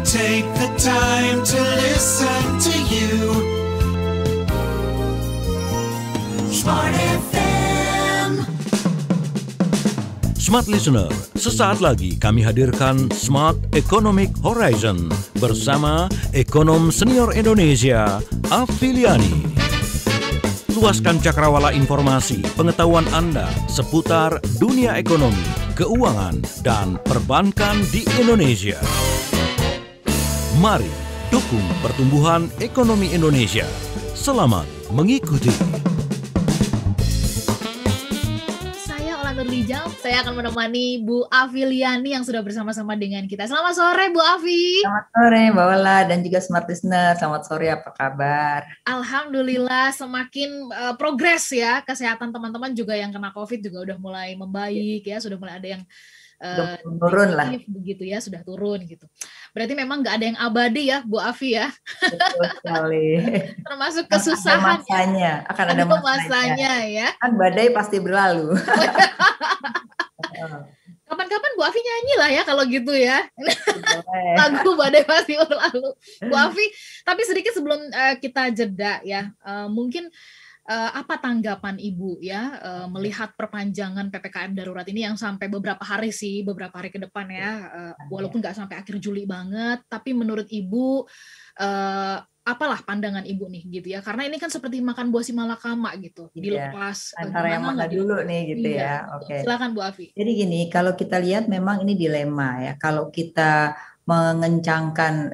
take the time to listen to you. Smart FM. Smart Listener, sesaat lagi kami hadirkan Smart Economic Horizon bersama ekonom senior Indonesia, Afiliani. Luaskan cakrawala informasi pengetahuan Anda seputar dunia ekonomi, keuangan, dan perbankan di Indonesia. Mari dukung pertumbuhan ekonomi Indonesia. Selamat mengikuti. Lijal, saya akan menemani Bu Afiliani yang sudah bersama-sama dengan kita. Selamat sore Bu Afi. Selamat sore Mbak Ola dan juga Smart Listener. Selamat sore, apa kabar? Alhamdulillah semakin progres ya. Kesehatan teman-teman juga yang kena COVID juga udah mulai membaik ya. Sudah mulai ada yang turun lah. Begitu ya, sudah turun gitu. Berarti memang nggak ada yang abadi ya Bu Afi ya. Betul sekali. Termasuk kesusahan. Akan ada masanya ya. Kan badai pasti berlalu. Kapan-kapan Bu Afi nyanyi lah ya kalau gitu ya. Lagu badai pasti berlalu. Bu Afi, tapi sedikit sebelum kita jeda ya, mungkin apa tanggapan Ibu ya melihat perpanjangan PPKM darurat ini yang sampai beberapa hari ke depan ya, walaupun nggak sampai akhir Juli banget, tapi menurut Ibu apalah pandangan Ibu nih gitu ya, karena ini kan seperti makan buah si malakama gitu, dilepas antara yang mana dulu nih gitu ya. Oke. Silakan Bu Afi. Jadi gini, kalau kita lihat memang ini dilema ya, kalau kita mengencangkan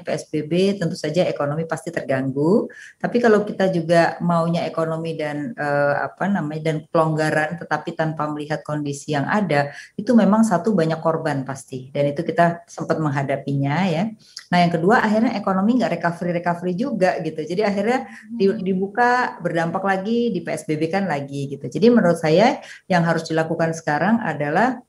PSBB, tentu saja ekonomi pasti terganggu. Tapi kalau kita juga maunya ekonomi dan dan pelonggaran, tetapi tanpa melihat kondisi yang ada, itu memang satu, banyak korban pasti. Dan itu kita sempat menghadapinya ya. Nah yang kedua, akhirnya ekonomi nggak recovery juga gitu. Jadi akhirnya dibuka, berdampak lagi, di PSBB kan lagi gitu. Jadi menurut saya yang harus dilakukan sekarang adalah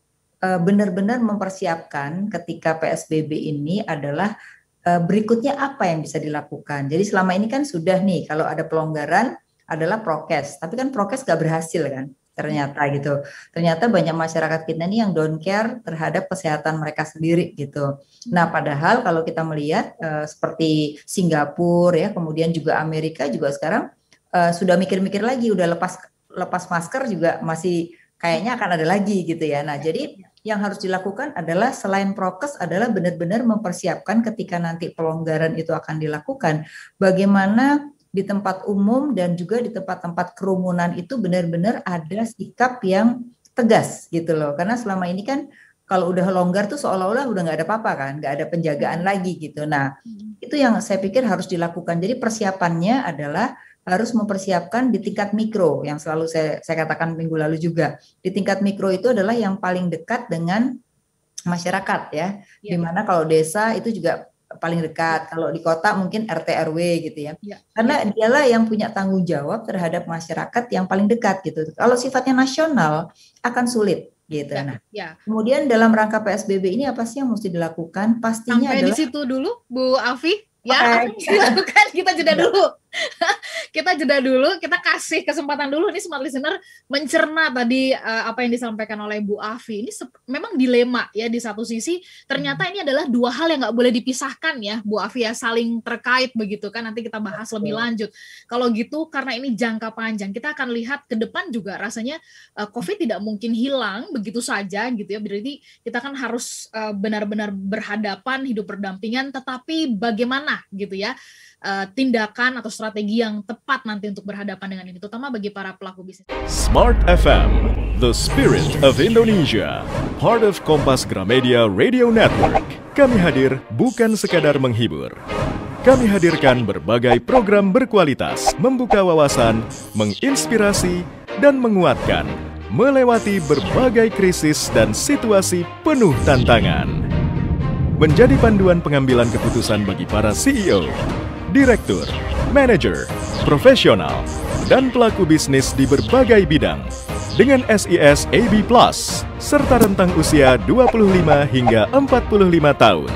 benar-benar mempersiapkan ketika PSBB ini adalah berikutnya apa yang bisa dilakukan. Jadi selama ini kan sudah nih, kalau ada pelonggaran adalah prokes, tapi kan prokes gak berhasil kan ternyata gitu. Ternyata banyak masyarakat kita nih yang don't care terhadap kesehatan mereka sendiri gitu. Nah padahal kalau kita melihat seperti Singapura ya, kemudian juga Amerika juga sekarang sudah mikir-mikir lagi, udah lepas masker juga masih kayaknya akan ada lagi gitu ya. Nah jadi yang harus dilakukan adalah selain prokes adalah benar-benar mempersiapkan ketika nanti pelonggaran itu akan dilakukan, bagaimana di tempat umum dan juga di tempat-tempat kerumunan itu benar-benar ada sikap yang tegas gitu loh. Karena selama ini kan kalau udah longgar tuh seolah-olah udah nggak ada apa-apa kan, nggak ada penjagaan lagi gitu. Nah itu yang saya pikir harus dilakukan. Jadi persiapannya adalah harus mempersiapkan di tingkat mikro, yang selalu saya katakan minggu lalu juga. Di tingkat mikro itu adalah yang paling dekat dengan masyarakat ya. Dimana kalau desa itu juga paling dekat, kalau di kota mungkin RT RW gitu ya. Karena dialah yang punya tanggung jawab terhadap masyarakat yang paling dekat gitu. Kalau sifatnya nasional akan sulit gitu. Kemudian dalam rangka PSBB ini apa sih yang mesti dilakukan? Pastinya sampai adalah di situ dulu Bu Afi. Ya, dilakukan. Kita jeda dulu. Kita kasih kesempatan dulu nih Smart Listener mencerna tadi apa yang disampaikan oleh Bu Afi. Ini memang dilema ya, di satu sisi ternyata ini adalah dua hal yang nggak boleh dipisahkan ya Bu Afi ya, saling terkait begitu kan, nanti kita bahas lebih lanjut. Kalau gitu karena ini jangka panjang, kita akan lihat ke depan juga rasanya COVID tidak mungkin hilang begitu saja gitu ya, berarti kita kan harus benar-benar berhadapan, hidup berdampingan, tetapi bagaimana gitu ya tindakan atau strategi yang tepat nanti untuk berhadapan dengan ini, terutama bagi para pelaku bisnis. Smart FM, the spirit of Indonesia, part of Kompas Gramedia Radio Network. Kami hadir bukan sekadar menghibur. Kami hadirkan berbagai program berkualitas, membuka wawasan, menginspirasi, dan menguatkan, melewati berbagai krisis dan situasi penuh tantangan. Menjadi panduan pengambilan keputusan bagi para CEO, direktur, manajer, profesional, dan pelaku bisnis di berbagai bidang dengan SIS AB+, serta rentang usia 25 hingga 45 tahun.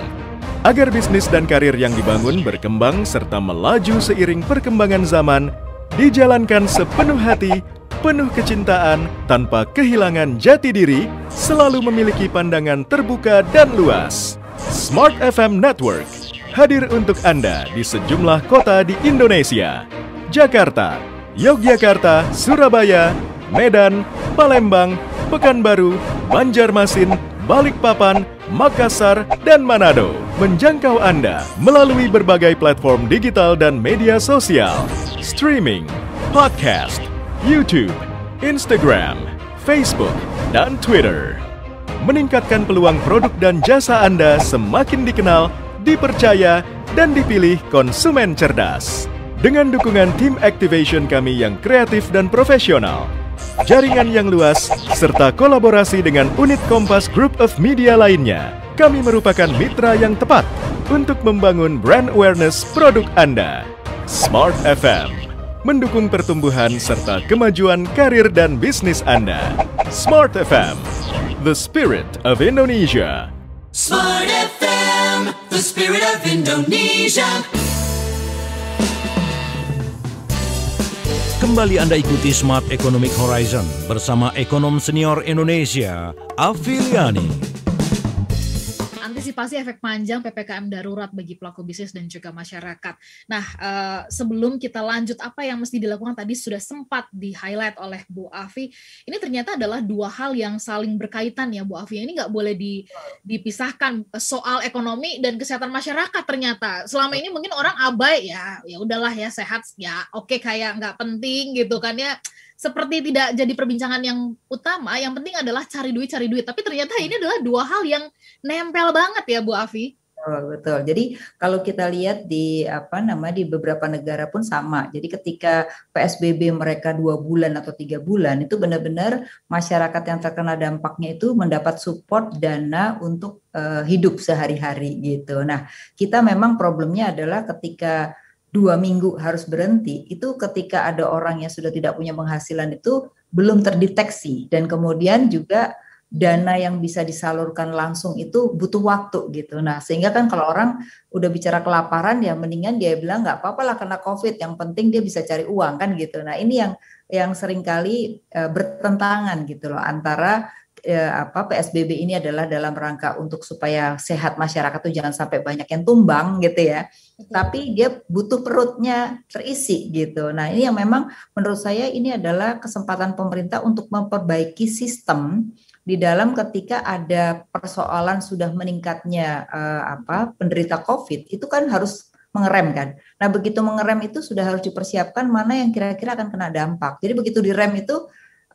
Agar bisnis dan karir yang dibangun berkembang serta melaju seiring perkembangan zaman, dijalankan sepenuh hati, penuh kecintaan, tanpa kehilangan jati diri, selalu memiliki pandangan terbuka dan luas. Smart FM Network hadir untuk Anda di sejumlah kota di Indonesia. Jakarta, Yogyakarta, Surabaya, Medan, Palembang, Pekanbaru, Banjarmasin, Balikpapan, Makassar, dan Manado. Menjangkau Anda melalui berbagai platform digital dan media sosial, streaming, podcast, YouTube, Instagram, Facebook, dan Twitter. Meningkatkan peluang produk dan jasa Anda semakin dikenal, dipercaya, dan dipilih konsumen cerdas. Dengan dukungan tim activation kami yang kreatif dan profesional, jaringan yang luas, serta kolaborasi dengan unit Kompas Group of Media lainnya, kami merupakan mitra yang tepat untuk membangun brand awareness produk Anda. Smart FM mendukung pertumbuhan serta kemajuan karir dan bisnis Anda. Smart FM, the spirit of Indonesia. Smart FM, the spirit of Indonesia. Kembali Anda ikuti Smart Economic Horizon bersama ekonom senior Indonesia, Afi Liani. Antisipasi efek panjang PPKM darurat bagi pelaku bisnis dan juga masyarakat. Nah, sebelum kita lanjut, apa yang mesti dilakukan tadi sudah sempat di-highlight oleh Bu Afi. Ini ternyata adalah dua hal yang saling berkaitan ya Bu Afi. Ini nggak boleh dipisahkan, soal ekonomi dan kesehatan masyarakat ternyata. Selama ini mungkin orang abai, ya udahlah ya, sehat ya oke, kayak nggak penting gitu kan ya. Seperti tidak jadi perbincangan yang utama, yang penting adalah cari duit. Tapi ternyata ini adalah dua hal yang nempel banget ya Bu Afi. Oh, betul. Jadi kalau kita lihat di di beberapa negara pun sama. Jadi ketika PSBB mereka 2 bulan atau 3 bulan, itu benar-benar masyarakat yang terkena dampaknya itu mendapat support dana untuk hidup sehari-hari gitu. Nah, kita memang problemnya adalah ketika 2 minggu harus berhenti, itu ketika ada orang yang sudah tidak punya penghasilan itu belum terdeteksi, dan kemudian juga dana yang bisa disalurkan langsung itu butuh waktu gitu. Nah, sehingga kan kalau orang udah bicara kelaparan, ya mendingan dia bilang nggak apa-apa lah kena COVID, yang penting dia bisa cari uang kan gitu. Nah, ini yang seringkali bertentangan gitu loh, antara PSBB ini adalah dalam rangka untuk supaya sehat masyarakat tuh jangan sampai banyak yang tumbang gitu ya. Tapi dia butuh perutnya terisi gitu. Nah, ini yang memang menurut saya ini adalah kesempatan pemerintah untuk memperbaiki sistem di dalam ketika ada persoalan sudah meningkatnya penderita COVID, itu kan harus mengerem kan. Nah, begitu mengerem itu sudah harus dipersiapkan mana yang kira-kira akan kena dampak. Jadi begitu direm itu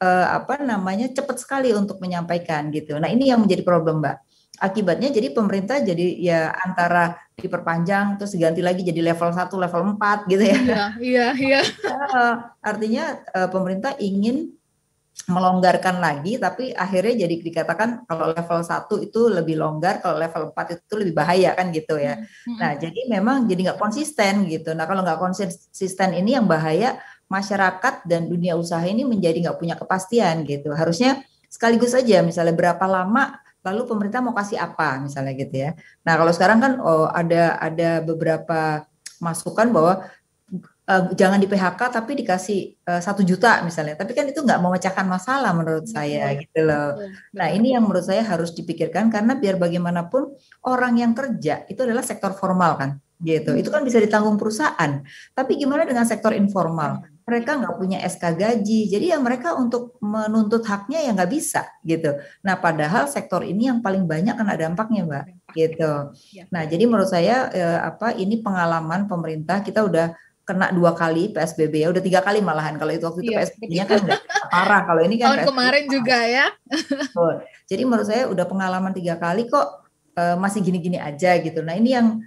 cepat sekali untuk menyampaikan gitu. Nah, ini yang menjadi problem, Mbak. Akibatnya jadi pemerintah jadi ya antara diperpanjang terus diganti lagi jadi level 1, level 4 gitu ya. Iya. Artinya pemerintah ingin melonggarkan lagi, tapi akhirnya jadi dikatakan kalau level 1 itu lebih longgar, kalau level 4 itu lebih bahaya kan gitu ya. Nah, jadi memang jadi nggak konsisten gitu. Nah, kalau nggak konsisten ini yang bahaya, masyarakat dan dunia usaha ini menjadi nggak punya kepastian gitu. Harusnya sekaligus aja misalnya berapa lama, lalu pemerintah mau kasih apa misalnya gitu ya. Nah, kalau sekarang kan ada beberapa masukan bahwa jangan di PHK tapi dikasih 1 juta misalnya. Tapi kan itu nggak memecahkan masalah menurut saya gitu loh. Nah, ini yang menurut saya harus dipikirkan, karena biar bagaimanapun orang yang kerja itu adalah sektor formal kan gitu. Itu kan bisa ditanggung perusahaan. Tapi gimana dengan sektor informal? Mereka nggak punya SK gaji, jadi ya mereka untuk menuntut haknya ya nggak bisa gitu. Nah, padahal sektor ini yang paling banyak kena dampaknya, Mbak, gitu. Nah, jadi menurut saya ini pengalaman pemerintah, kita udah kena 2 kali PSBB ya, udah 3 kali malahan. Kalau itu waktu itu PSBB-nya kan nggak parah, kalau ini kan tahun kemarin juga ya. Jadi menurut saya udah pengalaman 3 kali kok masih gini-gini aja gitu. Nah, ini yang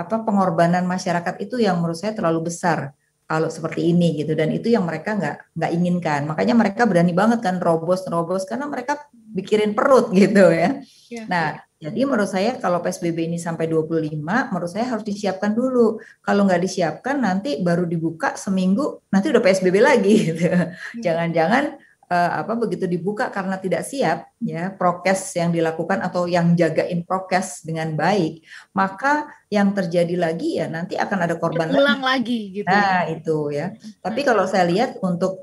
pengorbanan masyarakat itu yang menurut saya terlalu besar kalau seperti ini gitu, dan itu yang mereka nggak inginkan. Makanya mereka berani banget kan robos karena mereka pikirin perut gitu ya. Nah, jadi menurut saya kalau PSBB ini sampai 25, menurut saya harus disiapkan dulu. Kalau nggak disiapkan nanti baru dibuka seminggu nanti udah PSBB lagi gitu. Jangan-jangan begitu dibuka karena tidak siap ya prokes yang dilakukan atau yang jagain prokes dengan baik, maka yang terjadi lagi ya nanti akan ada korban lagi gitu. Nah, itu ya. Tapi kalau saya lihat untuk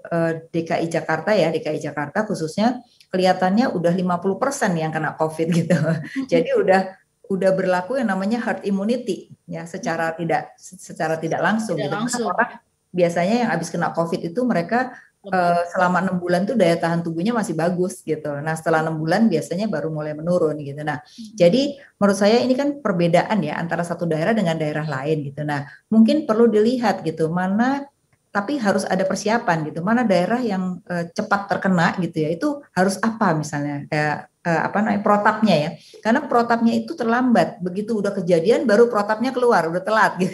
DKI Jakarta khususnya kelihatannya udah 50% yang kena COVID gitu. Jadi udah udah berlaku yang namanya herd immunity ya, secara tidak langsung. Tidak gitu. langsung. Orang biasanya yang habis kena COVID itu mereka selama 6 bulan tuh daya tahan tubuhnya masih bagus gitu. Nah setelah 6 bulan biasanya baru mulai menurun gitu. Nah jadi menurut saya ini kan perbedaan ya antara satu daerah dengan daerah lain gitu. Nah mungkin perlu dilihat gitu mana, tapi harus ada persiapan gitu. Mana daerah yang cepat terkena gitu ya, itu harus apa misalnya protapnya ya. Karena protapnya itu terlambat. Begitu udah kejadian baru protapnya keluar, udah telat gitu.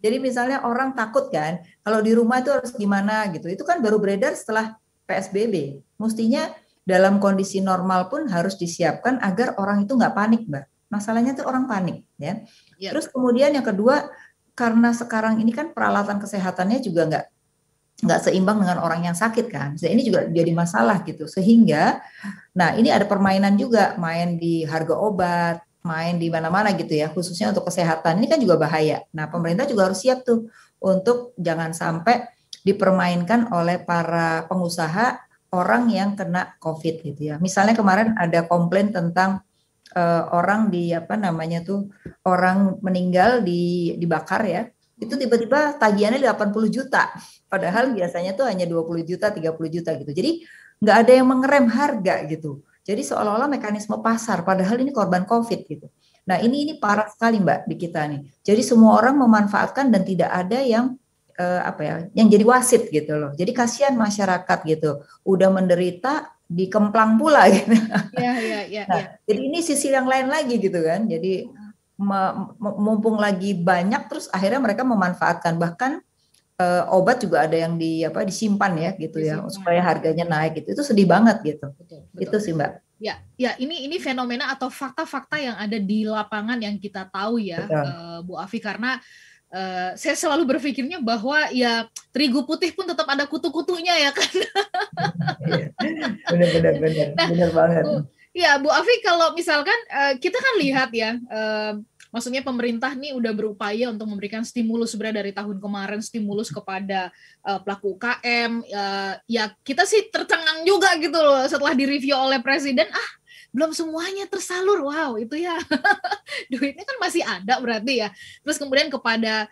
Jadi misalnya orang takut kan, kalau di rumah itu harus gimana gitu. Itu kan baru beredar setelah PSBB. Mestinya dalam kondisi normal pun harus disiapkan agar orang itu nggak panik, Mbak. Masalahnya tuh orang panik ya. Terus kemudian yang kedua, karena sekarang ini kan peralatan kesehatannya juga nggak seimbang dengan orang yang sakit kan. Ini juga jadi masalah gitu. Sehingga, nah ini ada permainan juga, main di harga obat, main di mana-mana gitu ya, khususnya untuk kesehatan. Ini kan juga bahaya. Nah pemerintah juga harus siap tuh untuk jangan sampai dipermainkan oleh para pengusaha orang yang kena COVID gitu ya. Misalnya kemarin ada komplain tentang orang orang meninggal dibakar ya, itu tiba-tiba tagihannya 80 juta, padahal biasanya tuh hanya 20 juta, 30 juta gitu. Jadi nggak ada yang mengerem harga gitu. Jadi seolah-olah mekanisme pasar, padahal ini korban COVID gitu. Nah ini parah sekali Mbak di kita nih. Jadi semua orang memanfaatkan dan tidak ada yang yang jadi wasit gitu loh. Jadi kasihan masyarakat gitu, udah menderita dikemplang pula gitu. Nah, jadi ini sisi yang lain lagi gitu kan. Jadi mumpung lagi banyak, terus akhirnya mereka memanfaatkan, bahkan obat juga ada yang disimpan ya gitu ya, supaya harganya naik gitu. Itu sedih banget gitu. Betul. Itu sih Mbak. Ya ini fenomena atau fakta-fakta yang ada di lapangan yang kita tahu ya, Bu Afi, karena saya selalu berpikirnya bahwa ya terigu putih pun tetap ada kutu-kutunya ya kan. Benar banget. Ya Bu Afi, kalau misalkan kita kan lihat ya, maksudnya pemerintah nih udah berupaya untuk memberikan stimulus sebenarnya dari tahun kemarin, stimulus kepada pelaku UKM. Ya kita sih tercengang juga gitu loh setelah direview oleh Presiden, belum semuanya tersalur. Wow, itu ya duitnya kan masih ada berarti ya. Terus kemudian kepada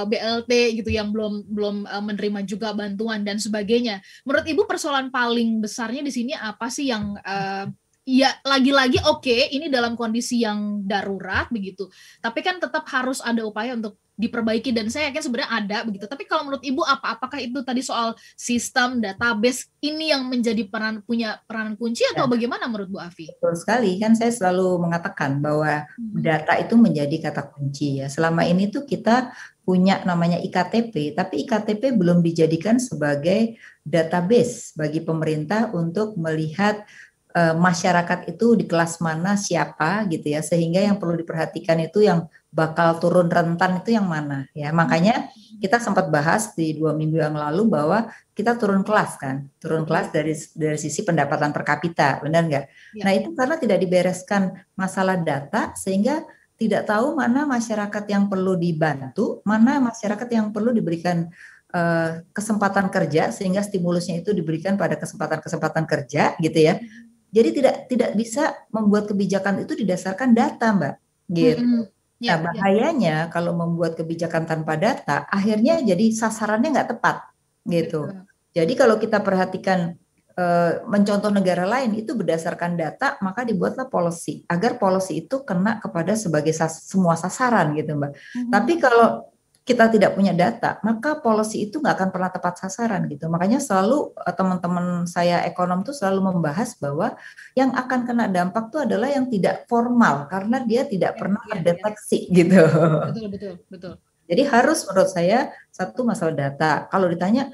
BLT gitu yang belum menerima juga bantuan dan sebagainya. Menurut Ibu persoalan paling besarnya di sini apa sih yang ya lagi-lagi ini dalam kondisi yang darurat begitu, tapi kan tetap harus ada upaya untuk diperbaiki, dan saya yakin sebenarnya ada begitu. Tapi kalau menurut Ibu apakah itu tadi soal sistem database ini yang menjadi punya peranan kunci atau bagaimana menurut Bu Afi? Betul sekali, kan saya selalu mengatakan bahwa data itu menjadi kata kunci ya. Selama ini tuh kita punya namanya IKTP, tapi IKTP belum dijadikan sebagai database bagi pemerintah untuk melihat masyarakat itu di kelas mana, siapa gitu ya, sehingga yang perlu diperhatikan itu yang bakal turun rentan itu yang mana ya. Makanya kita sempat bahas di 2 minggu yang lalu bahwa kita turun kelas dari sisi pendapatan per kapita, benar nggak? Ya. Nah itu karena tidak dibereskan masalah data, sehingga tidak tahu mana masyarakat yang perlu dibantu, mana masyarakat yang perlu diberikan kesempatan kerja, sehingga stimulusnya itu diberikan pada kesempatan kerja gitu ya. Jadi tidak bisa membuat kebijakan itu didasarkan data, Mbak. Gitu. Nah, bahayanya kalau membuat kebijakan tanpa data, akhirnya jadi sasarannya nggak tepat, gitu. Jadi kalau kita perhatikan mencontoh negara lain itu berdasarkan data, maka dibuatlah policy agar policy itu kena kepada sebagai semua sasaran, gitu, Mbak. Tapi kalau kita tidak punya data, maka policy itu nggak akan pernah tepat sasaran gitu. Makanya selalu teman-teman saya ekonom tuh selalu membahas bahwa yang akan kena dampak tuh adalah yang tidak formal, karena dia tidak pernah terdeteksi gitu. Betul. Jadi harus menurut saya satu masalah data. Kalau ditanya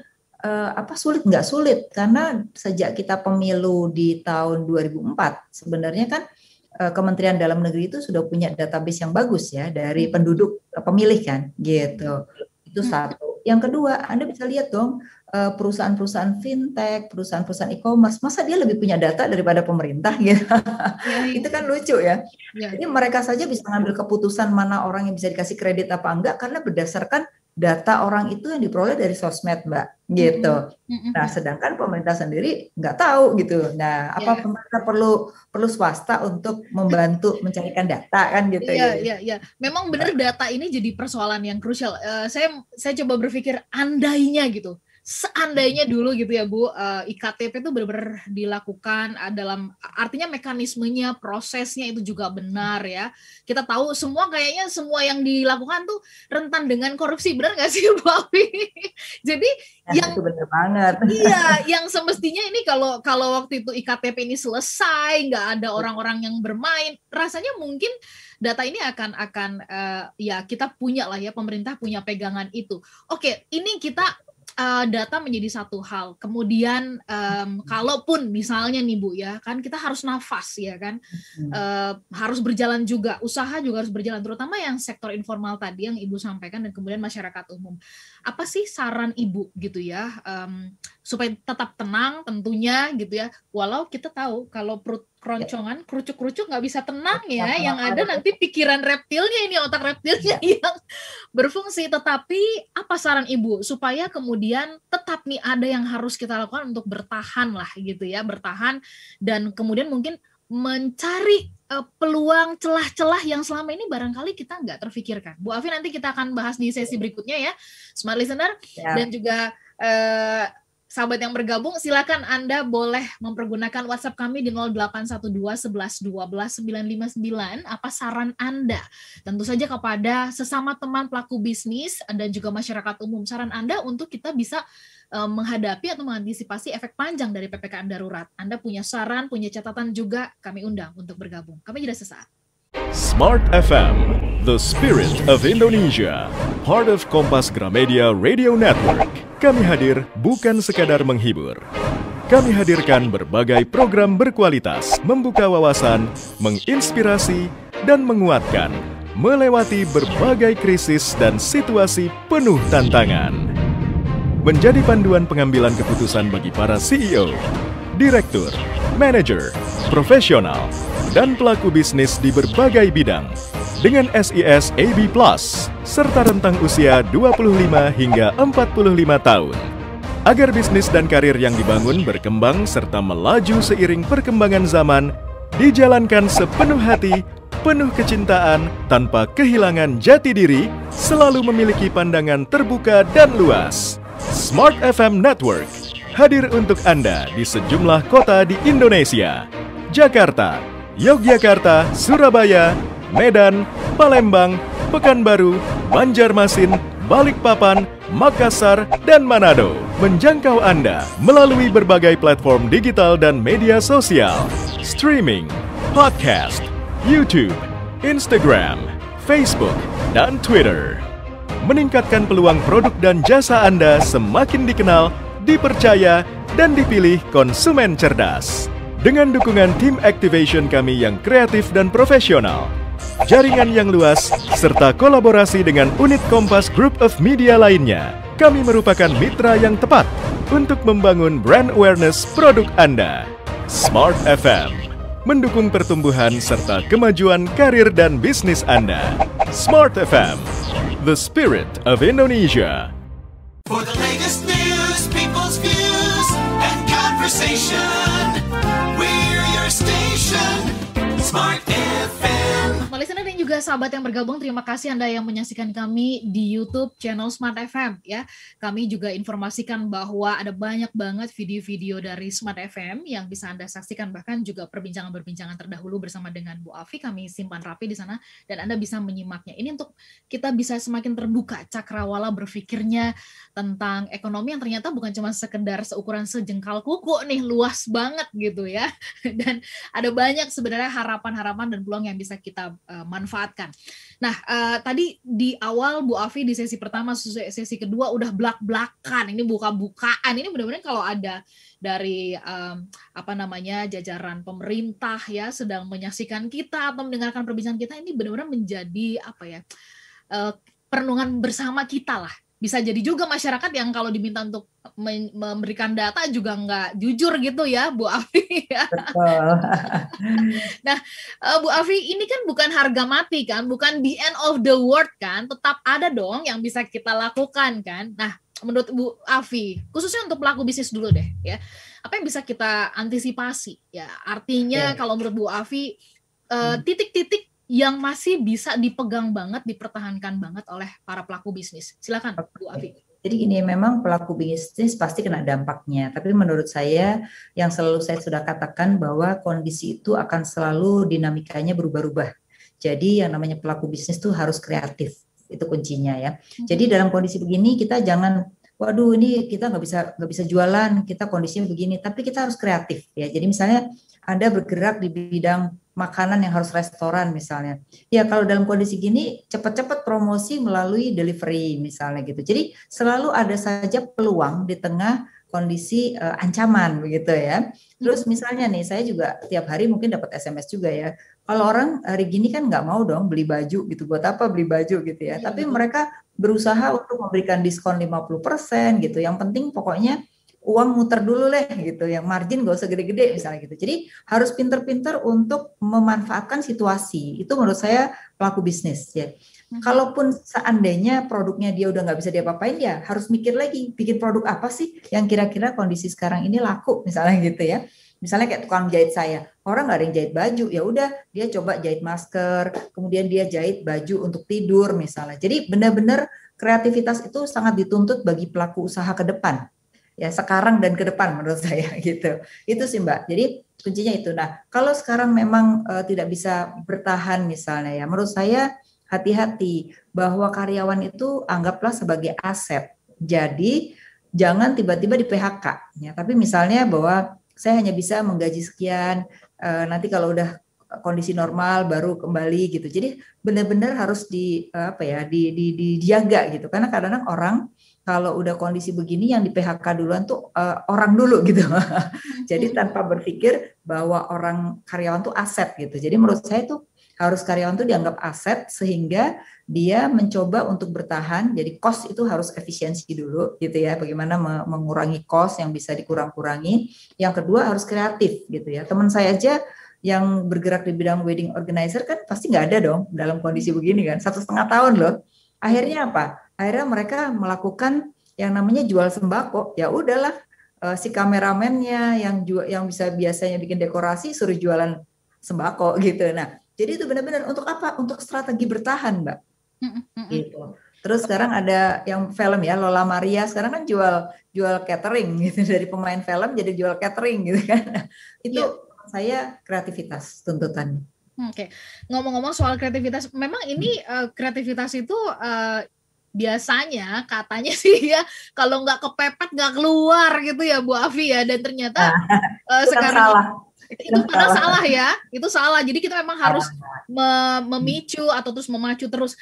apa sulit, nggak sulit, karena sejak kita pemilu di tahun 2004 sebenarnya kan Kementerian Dalam Negeri itu sudah punya database yang bagus ya dari penduduk pemilih kan gitu. Itu satu. Yang kedua, Anda bisa lihat dong perusahaan-perusahaan fintech, perusahaan-perusahaan e-commerce, masa dia lebih punya data daripada pemerintah gitu. Itu kan lucu ya. Jadi mereka saja bisa ngambil keputusan mana orang yang bisa dikasih kredit apa enggak karena berdasarkan data orang itu yang diperoleh dari sosmed, Mbak, gitu. Nah, sedangkan pemerintah sendiri nggak tahu gitu. Nah, apa pemerintah perlu swasta untuk membantu mencarikan data kan gitu ya. Iya. Memang benar data ini jadi persoalan yang krusial. Saya coba berpikir andainya gitu. Seandainya dulu gitu ya Bu, IKTP itu benar-benar dilakukan dalam artinya mekanismenya, prosesnya itu juga benar ya. Kita tahu kayaknya semua yang dilakukan tuh rentan dengan korupsi, benar nggak sih Bu Afi? Jadi yang itu benar banget. Iya, yang semestinya ini kalau waktu itu IKTP ini selesai, nggak ada orang-orang yang bermain, rasanya mungkin data ini akan ya kita punya lah ya, pemerintah punya pegangan itu. Oke, ini kita data menjadi satu hal. Kemudian kalaupun misalnya nih Bu ya, kan kita harus nafas ya kan, harus berjalan juga, usaha juga harus berjalan, terutama yang sektor informal tadi yang Ibu sampaikan dan kemudian masyarakat umum. Apa sih saran Ibu gitu ya, supaya tetap tenang tentunya gitu ya, walau kita tahu kalau perut keroncongan, kerucuk-kerucuk nggak bisa tenang ya, yang ada nanti pikiran reptilnya ini, otak reptilnya yang berfungsi. Tetapi apa saran Ibu supaya kemudian tetap nih ada yang harus kita lakukan untuk bertahan lah gitu ya, bertahan dan kemudian mungkin mencari peluang celah-celah yang selama ini barangkali kita nggak terfikirkan. Bu Afi, nanti kita akan bahas di sesi berikutnya ya, Smart Listener, dan juga sahabat yang bergabung, silakan Anda boleh mempergunakan WhatsApp kami di 0812 11 12 959. Apa saran Anda? Tentu saja kepada sesama teman pelaku bisnis dan juga masyarakat umum. Saran Anda untuk kita bisa menghadapi atau mengantisipasi efek panjang dari PPKM darurat. Anda punya saran, punya catatan juga, kami undang untuk bergabung. Kami jeda sesaat. Smart FM, the spirit of Indonesia, part of Kompas Gramedia Radio Network. Kami hadir bukan sekadar menghibur. Kami hadirkan berbagai program berkualitas, membuka wawasan, menginspirasi, dan menguatkan, melewati berbagai krisis dan situasi penuh tantangan. Menjadi panduan pengambilan keputusan bagi para CEO, direktur, manajer, profesional, dan pelaku bisnis di berbagai bidang dengan SIS AB+, serta rentang usia 25 hingga 45 tahun. Agar bisnis dan karir yang dibangun berkembang serta melaju seiring perkembangan zaman, dijalankan sepenuh hati, penuh kecintaan, tanpa kehilangan jati diri, selalu memiliki pandangan terbuka dan luas. Smart FM Network hadir untuk Anda di sejumlah kota di Indonesia: Jakarta, Yogyakarta, Surabaya, Medan, Palembang, Pekanbaru, Banjarmasin, Balikpapan, Makassar, dan Manado. Menjangkau Anda melalui berbagai platform digital dan media sosial, streaming, podcast, YouTube, Instagram, Facebook, dan Twitter. Meningkatkan peluang produk dan jasa Anda semakin dikenal, dipercaya, dan dipilih konsumen cerdas. Dengan dukungan tim activation kami yang kreatif dan profesional, jaringan yang luas, serta kolaborasi dengan unit Kompas Group of Media lainnya, kami merupakan mitra yang tepat untuk membangun brand awareness produk Anda. Smart FM mendukung pertumbuhan serta kemajuan karir dan bisnis Anda. Smart FM, the spirit of Indonesia. For the latest news, people's views, and conversation, we're your station, Smart FM. Listener dan juga sahabat yang bergabung, terima kasih Anda yang menyaksikan kami di YouTube channel Smart FM ya. Kami juga informasikan bahwa ada banyak banget video-video dari Smart FM yang bisa Anda saksikan, bahkan juga perbincangan-perbincangan terdahulu bersama dengan Bu Afi kami simpan rapi di sana dan Anda bisa menyimaknya. Ini untuk kita bisa semakin terbuka cakrawala berpikirnya tentang ekonomi yang ternyata bukan cuma sekedar seukuran sejengkal kuku nih, luas banget gitu ya. Dan ada banyak sebenarnya harapan-harapan dan peluang yang bisa kita manfaatkan. Nah, tadi di awal Bu Afi di sesi pertama, sesi kedua udah blak-blakan, ini buka-bukaan. Ini benar-benar kalau ada dari jajaran pemerintah ya sedang menyaksikan kita atau mendengarkan perbincangan kita, ini benar-benar menjadi perenungan bersama kita lah bisa jadi juga masyarakat yang kalau diminta untuk memberikan data juga nggak jujur gitu ya, Bu Afi. Betul. Nah, Bu Afi, ini kan bukan harga mati kan, bukan the end of the world kan, tetap ada dong yang bisa kita lakukan kan. Nah, menurut Bu Afi, khususnya untuk pelaku bisnis dulu deh ya, apa yang bisa kita antisipasi ya? Artinya kalau menurut Bu Afi, titik-titik yang masih bisa dipegang banget, dipertahankan banget oleh para pelaku bisnis. Silakan Bu Afi. Jadi gini, memang pelaku bisnis pasti kena dampaknya. Tapi menurut saya, yang selalu saya sudah katakan bahwa kondisi itu akan selalu dinamikanya berubah-ubah. Jadi yang namanya pelaku bisnis itu harus kreatif, itu kuncinya ya. Jadi dalam kondisi begini kita jangan, waduh ini kita nggak bisa jualan, kita kondisinya begini. Tapi kita harus kreatif ya. Jadi misalnya Anda bergerak di bidang makanan yang harus restoran misalnya. Ya kalau dalam kondisi gini cepat-cepat promosi melalui delivery misalnya gitu. Jadi selalu ada saja peluang di tengah kondisi ancaman begitu ya. Terus misalnya nih saya juga tiap hari mungkin dapat SMS juga ya. Kalau orang hari gini kan nggak mau dong beli baju gitu. Buat apa beli baju gitu ya. Tapi mereka berusaha untuk memberikan diskon 50% gitu. Yang penting pokoknya uang muter dulu deh gitu, yang margin gak usah gede-gede misalnya gitu. Jadi harus pinter-pinter untuk memanfaatkan situasi. Itu menurut saya pelaku bisnis ya. Kalaupun seandainya produknya dia udah nggak bisa diapa-apain, ya harus mikir lagi bikin produk apa sih yang kira-kira kondisi sekarang ini laku misalnya gitu ya. Misalnya kayak tukang jahit saya, orang nggak ada yang jahit baju, ya udah dia coba jahit masker, kemudian dia jahit baju untuk tidur misalnya. Jadi benar-benar kreativitas itu sangat dituntut bagi pelaku usaha ke depan. Ya sekarang dan ke depan menurut saya gitu. Itu sih Mbak. Jadi kuncinya itu. Nah, kalau sekarang memang tidak bisa bertahan misalnya ya, menurut saya hati-hati bahwa karyawan itu anggaplah sebagai aset. Jadi jangan tiba-tiba di PHK ya, tapi misalnya bahwa saya hanya bisa menggaji sekian, nanti kalau udah kondisi normal baru kembali gitu. Jadi benar-benar harus dijaga gitu. Karena kadang-kadang orang kalau udah kondisi begini yang di PHK duluan tuh orang dulu gitu. Jadi tanpa berpikir bahwa karyawan tuh aset gitu. Jadi menurut saya tuh harus karyawan tuh dianggap aset sehingga dia mencoba untuk bertahan. Jadi cost itu harus efisiensi dulu gitu ya. Bagaimana mengurangi cost yang bisa dikurang-kurangi. Yang kedua harus kreatif gitu ya. Teman saya aja yang bergerak di bidang wedding organizer kan pasti nggak ada dong dalam kondisi begini kan. 1,5 tahun loh. Akhirnya apa? Akhirnya mereka melakukan yang namanya jual sembako. Ya udahlah, si kameramennya yang bisa biasanya bikin dekorasi suruh jualan sembako gitu. Nah, jadi itu benar-benar untuk apa? Untuk strategi bertahan, Mbak. Gitu. Terus sekarang ada yang film ya, Lola Maria sekarang kan jual catering gitu, dari pemain film jadi jual catering gitu kan. Itu saya kreativitas tuntutannya. Oke. Ngomong-ngomong soal kreativitas, memang ini kreativitas itu biasanya katanya sih ya kalau nggak kepepet nggak keluar gitu ya Bu Afi ya, dan ternyata sekarang salah. Itu padahal salah ya, itu salah. Jadi kita memang harus memicu atau terus memacu terus.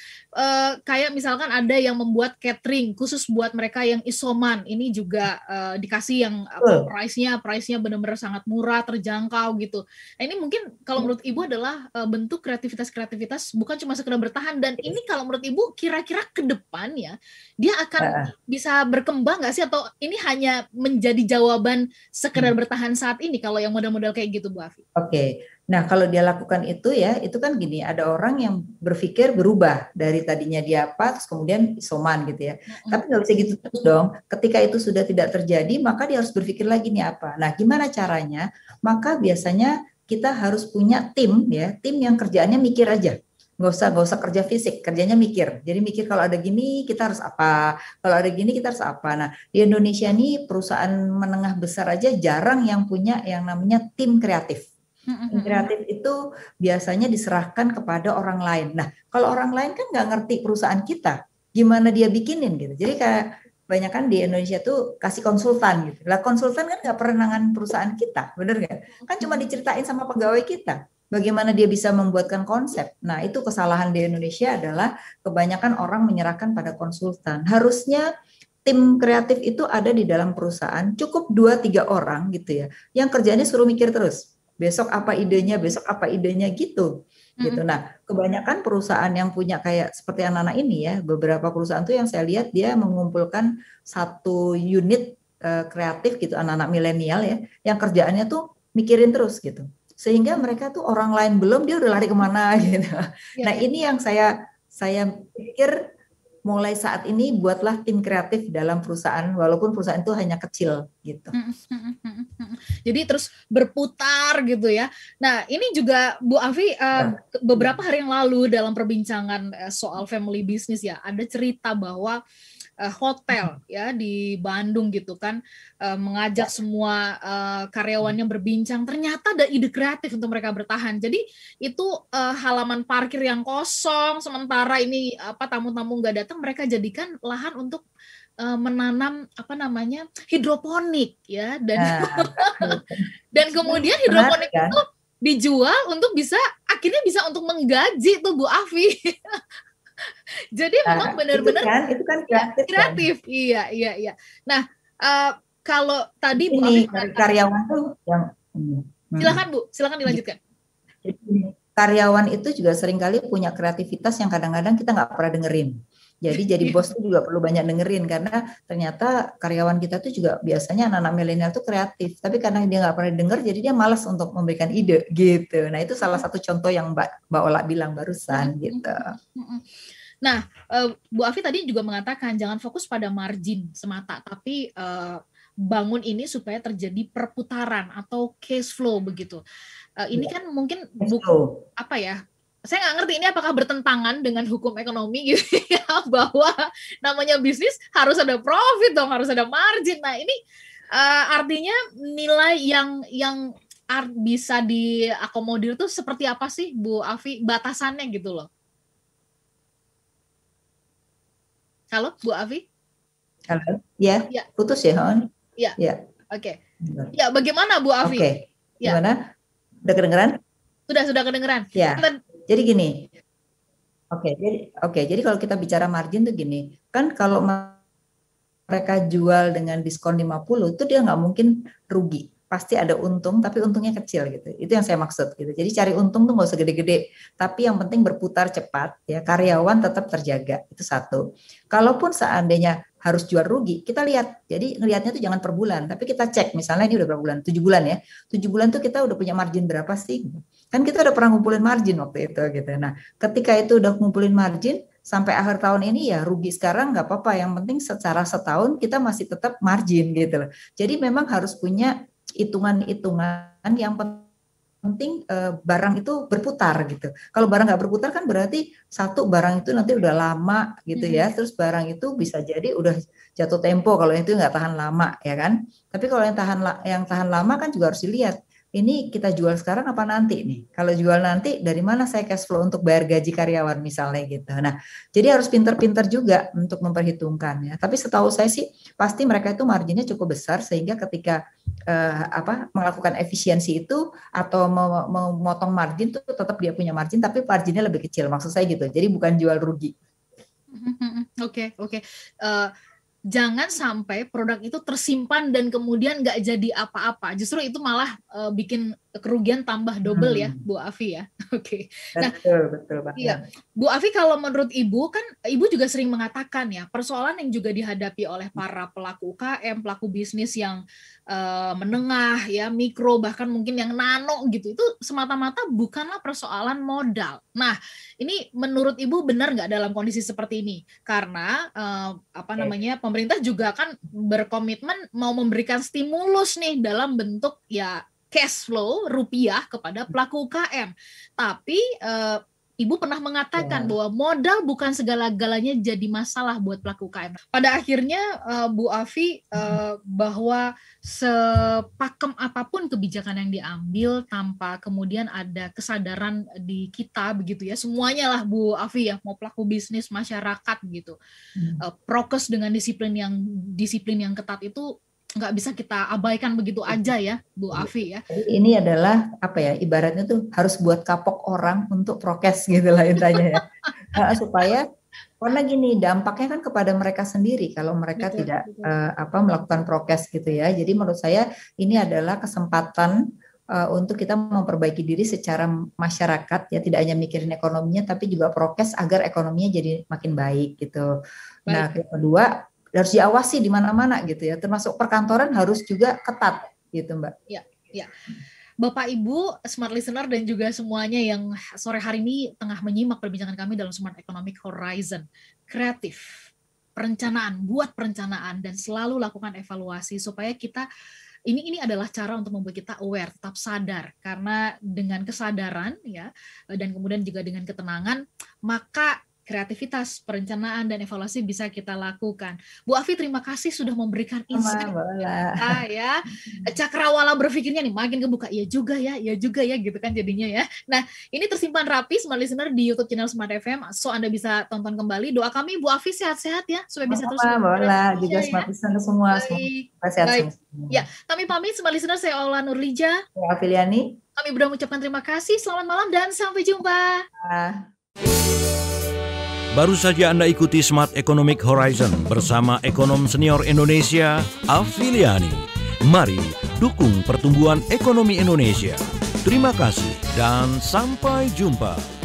Kayak misalkan ada yang membuat catering khusus buat mereka yang isoman, ini juga dikasih yang price-nya benar-benar sangat murah, terjangkau gitu. Nah, ini mungkin kalau menurut Ibu adalah bentuk kreativitas bukan cuma sekedar bertahan. Dan ini kalau menurut Ibu kira-kira ke depannya dia akan bisa berkembang nggak sih, atau ini hanya menjadi jawaban sekedar bertahan saat ini kalau yang model-model kayak gitu Bu Afi? Oke. Nah, kalau dia lakukan itu ya, itu kan gini, ada orang yang berpikir berubah dari tadinya dia apa, terus kemudian isoman gitu ya. Tapi nggak bisa gitu terus dong. Ketika itu sudah tidak terjadi, maka dia harus berpikir lagi nih apa. Nah, gimana caranya? Maka biasanya kita harus punya tim ya, tim yang kerjaannya mikir aja. Nggak usah kerja fisik, kerjanya mikir. Jadi mikir kalau ada gini kita harus apa, kalau ada gini kita harus apa. Nah, di Indonesia nih perusahaan menengah besar aja jarang yang punya yang namanya tim kreatif. Tim kreatif itu biasanya diserahkan kepada orang lain. Nah, kalau orang lain kan nggak ngerti perusahaan kita, gimana dia bikinin gitu. Jadi kayak banyak kan di Indonesia tuh kasih konsultan gitu. Lah konsultan kan nggak pernah nangan perusahaan kita, bener nggak? Kan cuma diceritain sama pegawai kita. Bagaimana dia bisa membuatkan konsep. Nah, itu kesalahan di Indonesia adalah kebanyakan orang menyerahkan pada konsultan. Harusnya tim kreatif itu ada di dalam perusahaan, cukup 2-3 orang gitu ya, yang kerjanya suruh mikir terus. Besok apa idenya gitu. gitu. Nah, kebanyakan perusahaan yang punya kayak seperti anak-anak ini ya, beberapa perusahaan tuh yang saya lihat dia mengumpulkan satu unit kreatif gitu, anak-anak milenial ya, yang kerjaannya tuh mikirin terus gitu. Sehingga mereka tuh orang lain belum, dia udah lari kemana gitu. Nah, ini yang saya pikir mulai saat ini buatlah tim kreatif dalam perusahaan, walaupun perusahaan itu hanya kecil gitu. Jadi terus berputar gitu ya. Nah ini juga Bu Afi beberapa hari yang lalu dalam perbincangan soal family business ya, ada cerita bahwa hotel ya di Bandung gitu kan mengajak semua karyawannya berbincang, ternyata ada ide kreatif untuk mereka bertahan. Jadi itu halaman parkir yang kosong sementara ini tamu-tamu nggak datang, mereka jadikan lahan untuk menanam hidroponik ya, dan kemudian hidroponik itu dijual untuk akhirnya bisa untuk menggaji tuh Bu Afi. Jadi memang benar-benar itu kan kreatif. Kan? Iya. Nah, kalau tadi Bu Afi karyawan tuh yang silakan dilanjutkan. Karyawan itu juga seringkali punya kreativitas yang kadang-kadang kita nggak pernah dengerin. Jadi bos itu juga perlu banyak dengerin, karena ternyata karyawan kita tuh juga biasanya anak-anak milenial tuh kreatif, tapi karena dia nggak pernah denger, jadi dia malas untuk memberikan ide gitu. Nah itu salah satu contoh yang Mbak Ola bilang barusan gitu. Nah Bu Afi tadi juga mengatakan jangan fokus pada margin semata, tapi bangun ini supaya terjadi perputaran atau cash flow begitu. Ini kan mungkin buku saya nggak ngerti ini apakah bertentangan dengan hukum ekonomi gitu ya, bahwa namanya bisnis harus ada profit dong, harus ada margin. Nah ini artinya nilai yang bisa diakomodir tuh seperti apa sih Bu Afi, batasannya gitu loh. Halo Bu Afi? Halo, ya. Putus ya Hon? Ya. Oke. Ya bagaimana Bu Afi? Oke. Gimana? Udah kedengeran? Sudah kedengeran. Ya. Jadi gini, jadi kalau kita bicara margin tuh gini, kan kalau mereka jual dengan diskon 50, itu dia nggak mungkin rugi, pasti ada untung, tapi untungnya kecil gitu. Itu yang saya maksud gitu. Jadi cari untung tuh nggak usah gede-gede, tapi yang penting berputar cepat, ya karyawan tetap terjaga, itu satu. Kalaupun seandainya harus jual rugi, kita lihat. Jadi ngelihatnya tuh jangan per bulan, tapi kita cek. Misalnya ini udah berapa bulan? 7 bulan ya. 7 bulan tuh kita udah punya margin berapa sih? Kan kita udah pernah ngumpulin margin waktu itu gitu. Nah, ketika itu udah ngumpulin margin sampai akhir tahun ini ya rugi sekarang nggak apa-apa. Yang penting secara setahun kita masih tetap margin gitu loh. Jadi memang harus punya hitungan-hitungan yang penting barang itu berputar gitu. Kalau barang nggak berputar kan berarti satu barang itu nanti udah lama gitu ya. Terus barang itu bisa jadi udah jatuh tempo kalau itu nggak tahan lama ya kan. Tapi kalau yang tahan lama kan juga harus dilihat. Ini kita jual sekarang apa nanti nih? Kalau jual nanti dari mana saya cash flow untuk bayar gaji karyawan misalnya gitu. Nah, jadi harus pintar-pintar juga untuk memperhitungkan ya. Tapi setahu saya sih pasti mereka itu marginnya cukup besar sehingga ketika melakukan efisiensi itu atau memotong margin itu tetap dia punya margin tapi marginnya lebih kecil, maksud saya gitu. Jadi bukan jual rugi. Oke. Jangan sampai produk itu tersimpan dan kemudian nggak jadi apa-apa. Justru itu malah bikin kerugian tambah double ya, Bu Afi ya. Oke. Nah, betul Pak. Iya. Bu Afi, kalau menurut Ibu kan Ibu juga sering mengatakan ya, persoalan yang juga dihadapi oleh para pelaku UKM, pelaku bisnis yang menengah ya, mikro, bahkan mungkin yang nano gitu, itu semata-mata bukanlah persoalan modal. Nah, ini menurut Ibu benar nggak dalam kondisi seperti ini? Karena pemerintah juga kan berkomitmen mau memberikan stimulus nih dalam bentuk ya cash flow rupiah kepada pelaku UKM. Tapi Ibu pernah mengatakan bahwa modal bukan segala-galanya jadi masalah buat pelaku UKM. Pada akhirnya Bu Afi bahwa sepakem apapun kebijakan yang diambil tanpa kemudian ada kesadaran di kita begitu ya, semuanya lah Bu Afi ya, mau pelaku bisnis, masyarakat gitu. Prokes dengan disiplin yang ketat itu nggak bisa kita abaikan begitu aja ya, Bu Afi ya. Ini adalah ibaratnya tuh harus buat kapok orang untuk prokes gitu lah intinya ya. Supaya karena gini dampaknya kan kepada mereka sendiri kalau mereka tidak melakukan prokes gitu ya. Jadi menurut saya ini adalah kesempatan untuk kita memperbaiki diri secara masyarakat ya, tidak hanya mikirin ekonominya tapi juga prokes agar ekonominya jadi makin baik gitu. Nah, yang kedua harus diawasi di mana-mana gitu ya, termasuk perkantoran harus juga ketat gitu Mbak. Ya, ya. Bapak Ibu, smart listener dan juga semuanya yang sore hari ini tengah menyimak perbincangan kami dalam Smart Economic Horizon. Kreatif, perencanaan, buat perencanaan dan selalu lakukan evaluasi supaya kita ini adalah cara untuk membuat kita aware, tetap sadar, karena dengan kesadaran ya dan kemudian juga dengan ketenangan, maka kreativitas, perencanaan dan evaluasi bisa kita lakukan. Bu Afi, terima kasih sudah memberikan insight ya. Cakrawala berpikirnya nih makin kebuka, iya juga ya gitu kan jadinya ya. Nah, ini tersimpan rapi smart listener di YouTube channel Smart FM, so Anda bisa tonton kembali. Doa kami Bu Afi sehat-sehat ya supaya bisa terus juga smart listener semua. Baik. Ya, kami pamit smart listener, saya Aula Nurlija. Saya Afiliani. Kami berdua mengucapkan terima kasih. Selamat malam dan sampai jumpa. Baru saja Anda ikuti Smart Economic Horizon bersama ekonom senior Indonesia, Afiliani. Mari dukung pertumbuhan ekonomi Indonesia. Terima kasih dan sampai jumpa.